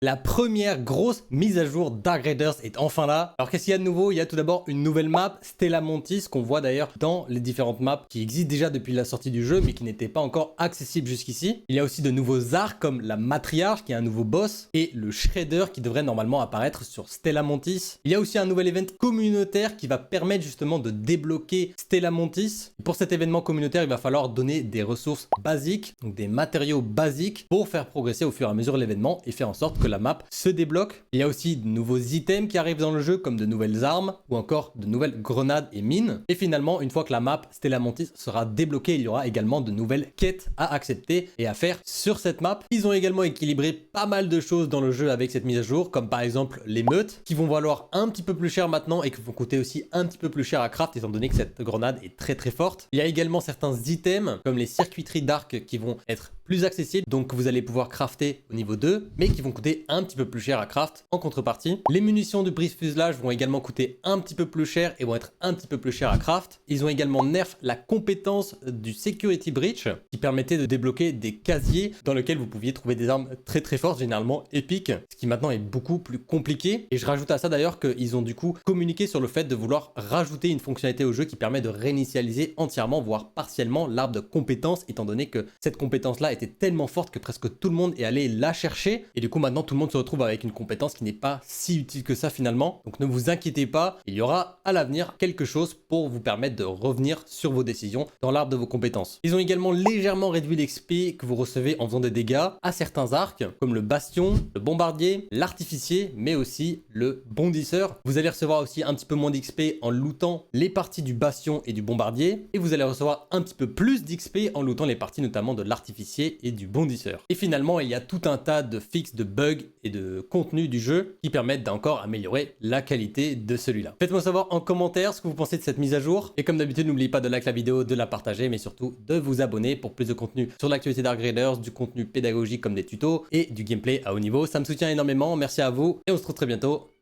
La première grosse mise à jour Dark Raiders est enfin là. Alors qu'est-ce qu'il y a de nouveau? Il y a tout d'abord une nouvelle map, Stella Montis, qu'on voit d'ailleurs dans les différentes maps qui existent déjà depuis la sortie du jeu, mais qui n'étaient pas encore accessibles jusqu'ici. Il y a aussi de nouveaux arcs comme la Matriarche, qui est un nouveau boss, et le Shredder, qui devrait normalement apparaître sur Stella Montis. Il y a aussi un nouvel event communautaire qui va permettre justement de débloquer Stella Montis. Pour cet événement communautaire, il va falloir donner des ressources basiques, donc des matériaux basiques, pour faire progresser au fur et à mesure l'événement et faire en sorte que la map se débloque. Il y a aussi de nouveaux items qui arrivent dans le jeu comme de nouvelles armes ou encore de nouvelles grenades et mines. Et finalement, une fois que la map Stella Montis sera débloquée, il y aura également de nouvelles quêtes à accepter et à faire sur cette map. Ils ont également équilibré pas mal de choses dans le jeu avec cette mise à jour, comme par exemple les meutes qui vont valoir un petit peu plus cher maintenant et qui vont coûter aussi un petit peu plus cher à craft étant donné que cette grenade est très forte. Il y a également certains items comme les circuiteries d'arc qui vont être plus accessibles, donc que vous allez pouvoir crafter au niveau 2, mais qui vont coûter un petit peu plus cher à craft en contrepartie. Les munitions de brise-fuselage vont également coûter un petit peu plus cher et vont être un petit peu plus cher à craft. Ils ont également nerf la compétence du Security Breach qui permettait de débloquer des casiers dans lesquels vous pouviez trouver des armes très fortes, généralement épiques, ce qui maintenant est beaucoup plus compliqué. Et je rajoute à ça d'ailleurs qu'ils ont du coup communiqué sur le fait de vouloir rajouter une fonctionnalité au jeu qui permet de réinitialiser entièrement, voire partiellement, l'arbre de compétences, étant donné que cette compétence-là était tellement forte que presque tout le monde est allé la chercher. Et du coup, maintenant, tout le monde se retrouve avec une compétence qui n'est pas si utile que ça finalement. Donc ne vous inquiétez pas, il y aura à l'avenir quelque chose pour vous permettre de revenir sur vos décisions dans l'arbre de vos compétences. Ils ont également légèrement réduit l'XP que vous recevez en faisant des dégâts à certains arcs, comme le bastion, le bombardier, l'artificier, mais aussi le bondisseur. Vous allez recevoir aussi un petit peu moins d'XP en lootant les parties du bastion et du bombardier, et vous allez recevoir un petit peu plus d'XP en lootant les parties notamment de l'artificier et du bondisseur. Et finalement, il y a tout un tas de fixes, de bugs et de contenu du jeu qui permettent d'encore améliorer la qualité de celui-là. Faites-moi savoir en commentaire ce que vous pensez de cette mise à jour. Et comme d'habitude, n'oubliez pas de liker la vidéo, de la partager, mais surtout de vous abonner pour plus de contenu sur l'actualité Dark Raiders, du contenu pédagogique comme des tutos et du gameplay à haut niveau. Ça me soutient énormément. Merci à vous et on se retrouve très bientôt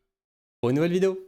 pour une nouvelle vidéo.